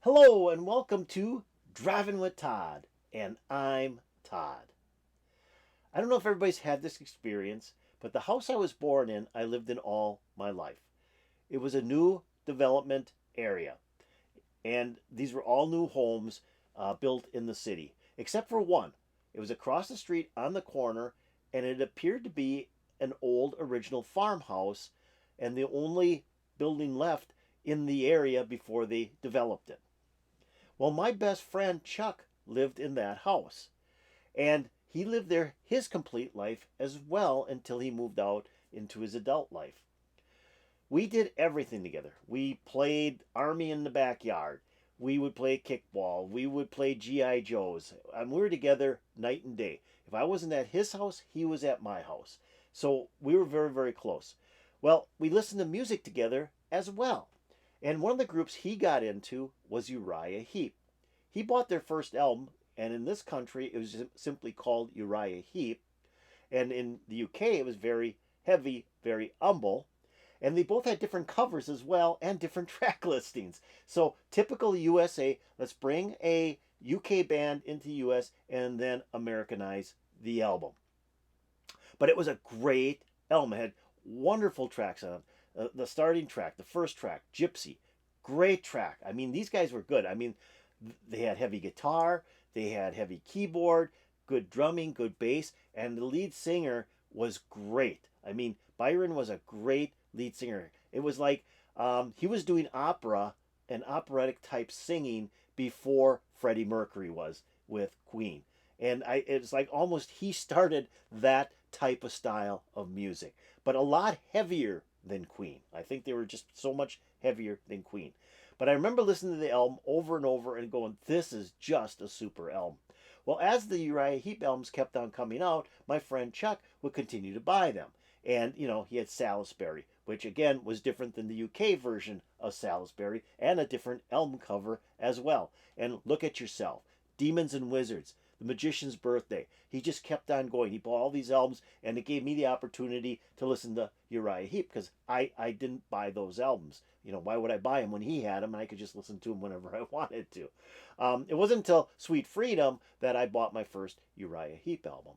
Hello and welcome to Driving with Todd, and I'm Todd. I don't know if everybody's had this experience, but the house I was born in, I lived in all my life. It was a new development area, and these were all new homes built in the city, except for one. It was across the street on the corner, and it appeared to be an old original farmhouse, and the only building left in the area before they developed it. Well, my best friend Chuck lived in that house. And he lived there his complete life as well until he moved out into his adult life. We did everything together. We played Army in the backyard. We would play kickball. We would play G.I. Joes. And we were together night and day. If I wasn't at his house, he was at my house. So we were very, very close. Well, we listened to music together as well. And one of the groups he got into was Uriah Heep. He bought their first album, and in this country it was simply called Uriah Heep. And in the UK it was very heavy, very Umble. And they both had different covers as well and different track listings. So typical USA, let's bring a UK band into US and then Americanize the album. But it was a great album. It had wonderful tracks on it. The starting track, the first track, Gypsy, great track. I mean, these guys were good. I mean, they had heavy guitar, they had heavy keyboard, good drumming, good bass, and the lead singer was great. I mean, Byron was a great lead singer. It was like he was doing opera and operatic type singing before Freddie Mercury was with Queen. And it's like almost he started that type of style of music, but a lot heavier than Queen. I think they were just so much heavier than Queen. But I remember listening to the album over and over and going, this is just a super album. Well, as the Uriah Heep albums kept on coming out, my friend Chuck would continue to buy them. And, you know, he had Salisbury, which again was different than the UK version of Salisbury, and a different album cover as well. And Look at Yourself, Demons and Wizards, The Magician's Birthday. He just kept on going. He bought all these albums, and it gave me the opportunity to listen to Uriah Heep because I didn't buy those albums. You know, why would I buy them when he had them and I could just listen to them whenever I wanted to? It wasn't until Sweet Freedom that I bought my first Uriah Heep album.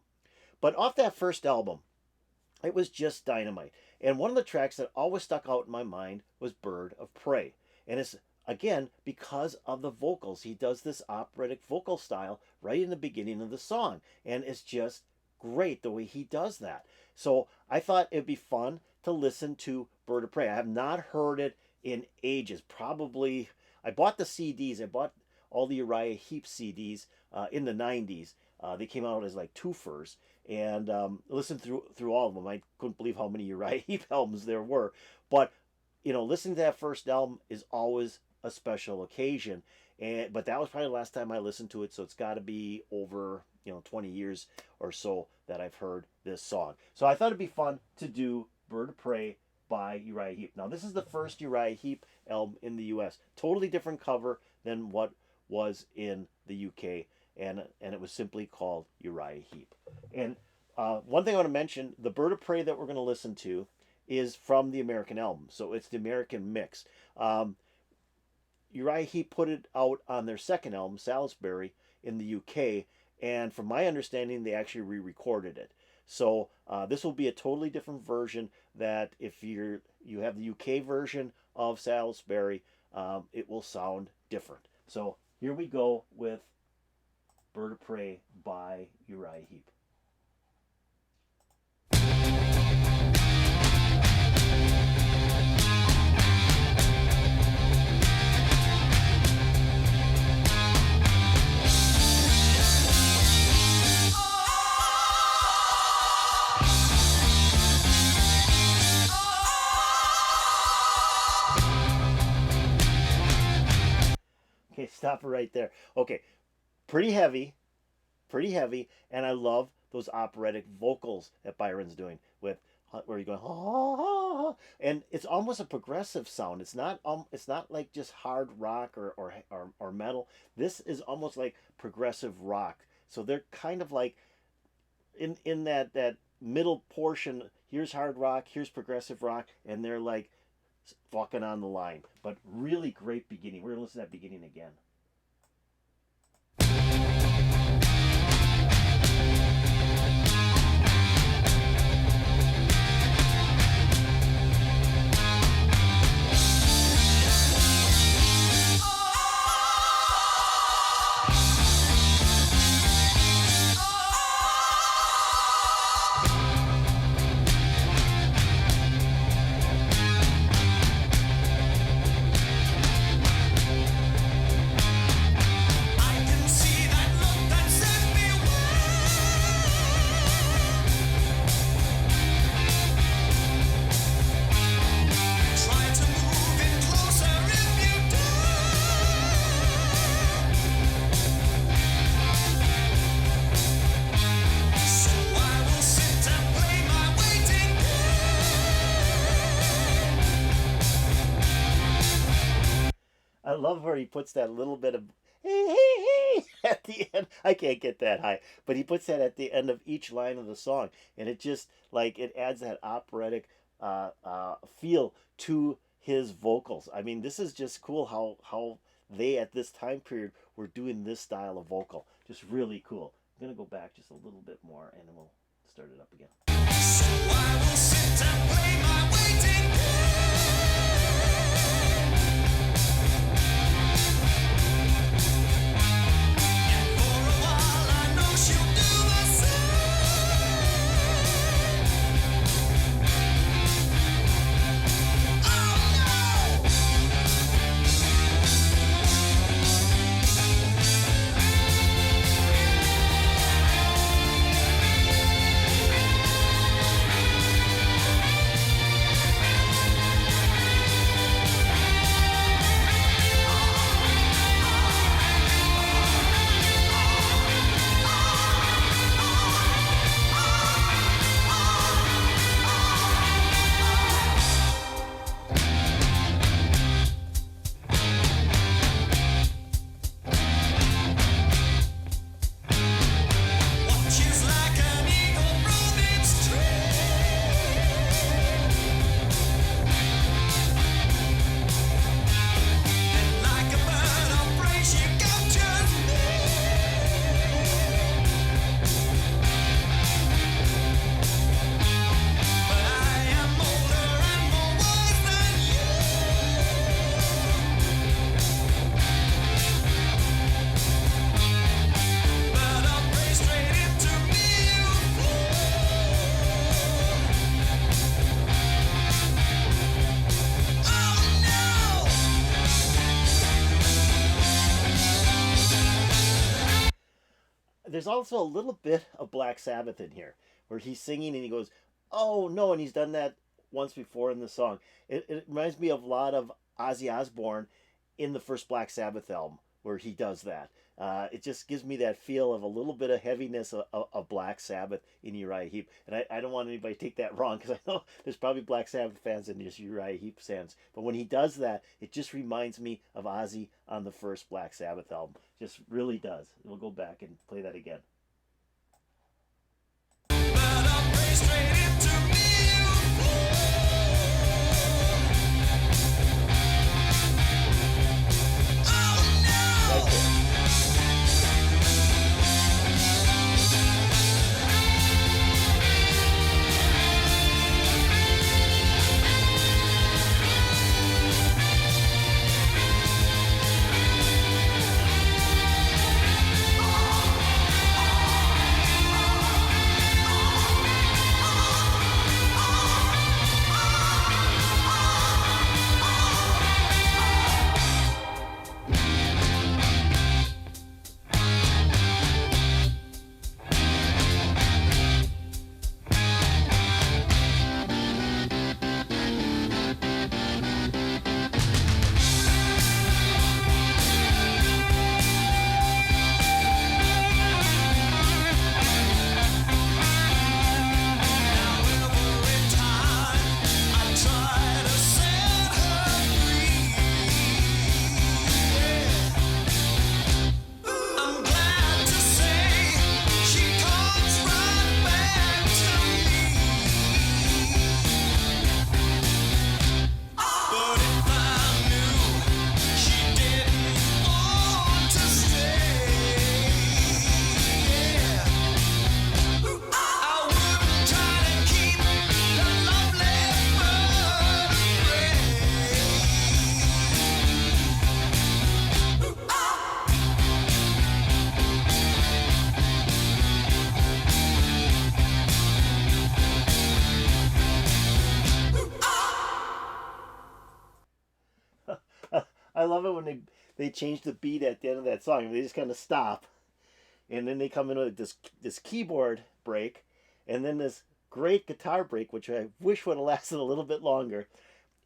But off that first album, it was just dynamite. And one of the tracks that always stuck out in my mind was Bird of Prey. And it's, again, because of the vocals. He does this operatic vocal style right in the beginning of the song. And it's just great the way he does that. So I thought it'd be fun to listen to Bird of Prey. I have not heard it in ages. Probably, I bought the CDs. I bought all the Uriah Heep CDs in the 90s. They came out as like twofers, and listened through all of them. I couldn't believe how many Uriah Heep albums there were. But you know, listening to that first album is always a special occasion. But that was probably the last time I listened to it, so it's got to be over 20 years or so that I've heard this song. So I thought it'd be fun to do Bird of Prey by Uriah Heep. Now this is the first Uriah Heep album in the U.S. Totally different cover than what was in the U.K. and it was simply called Uriah Heep. And one thing I want to mention: the Bird of Prey that we're going to listen to is from the American album, so it's the American mix. Uriah Heep put it out on their second album, Salisbury, in the UK, and from my understanding, they actually re-recorded it. So this will be a totally different version. That if you have the UK version of Salisbury, it will sound different. So here we go with Bird of Prey by Uriah Heep. Okay, stop it right there. Okay, pretty heavy, and I love those operatic vocals that Byron's doing with where you're going and it's almost a progressive sound. It's not like just hard rock or metal. This is almost like progressive rock. So they're kind of like in that middle portion. Here's hard rock, here's progressive rock, and they're like walking on the line. But really great beginning. We're going to listen to that beginning again. I love where he puts that little bit of hey, hey, hey at the end. I can't get that high, but he puts that at the end of each line of the song, and it just like it adds that operatic feel to his vocals. I mean, this is just cool how they at this time period were doing this style of vocal. Just really cool. I'm gonna go back just a little bit more, and then we'll start it up again. So I will sit and play my waiting game. There's also a little bit of Black Sabbath in here where he's singing and he goes, "Oh no," and he's done that once before in the song. It reminds me of a lot of Ozzy Osbourne in the first Black Sabbath album where he does that. It just gives me that feel of a little bit of heaviness of Black Sabbath in Uriah Heep. And I don't want anybody to take that wrong, because I know there's probably Black Sabbath fans and there's Uriah Heep fans. But when he does that, it just reminds me of Ozzy on the first Black Sabbath album. Just really does. We'll go back and play that again. love it when they change the beat at the end of that song. They just kind of stop, and then they come in with this keyboard break, and then this great guitar break, which I wish would have lasted a little bit longer,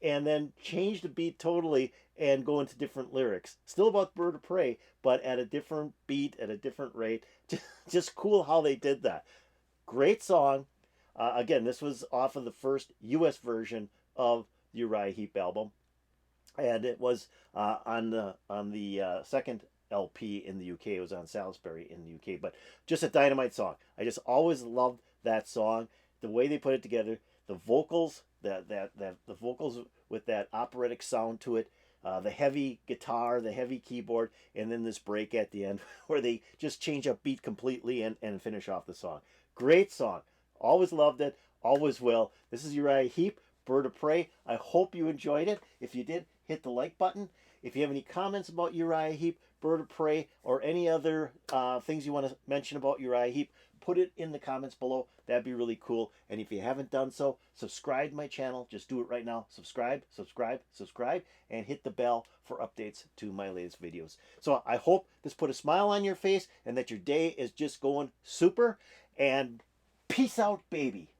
and then change the beat totally and go into different lyrics. Still about Bird of Prey, but at a different beat, at a different rate. Just cool how they did that. Great song. Again, this was off of the first U.S. version of the Uriah Heep album, and it was on the second LP in the UK. It was on Salisbury in the UK, but just a dynamite song. I just always loved that song, the way they put it together, the vocals, the vocals with that operatic sound to it, the heavy guitar, the heavy keyboard, and then this break at the end where they just change up beat completely and finish off the song. Great song. Always loved it. Always will. This is Uriah Heep, Bird of Prey. I hope you enjoyed it. If you did, hit the like button. If you have any comments about Uriah Heep, Bird of Prey, or any other things you want to mention about Uriah Heep, put it in the comments below. That'd be really cool. And if you haven't done so, subscribe to my channel. Just do it right now. Subscribe, subscribe, subscribe, and hit the bell for updates to my latest videos. So I hope this put a smile on your face and that your day is just going super. And peace out, baby.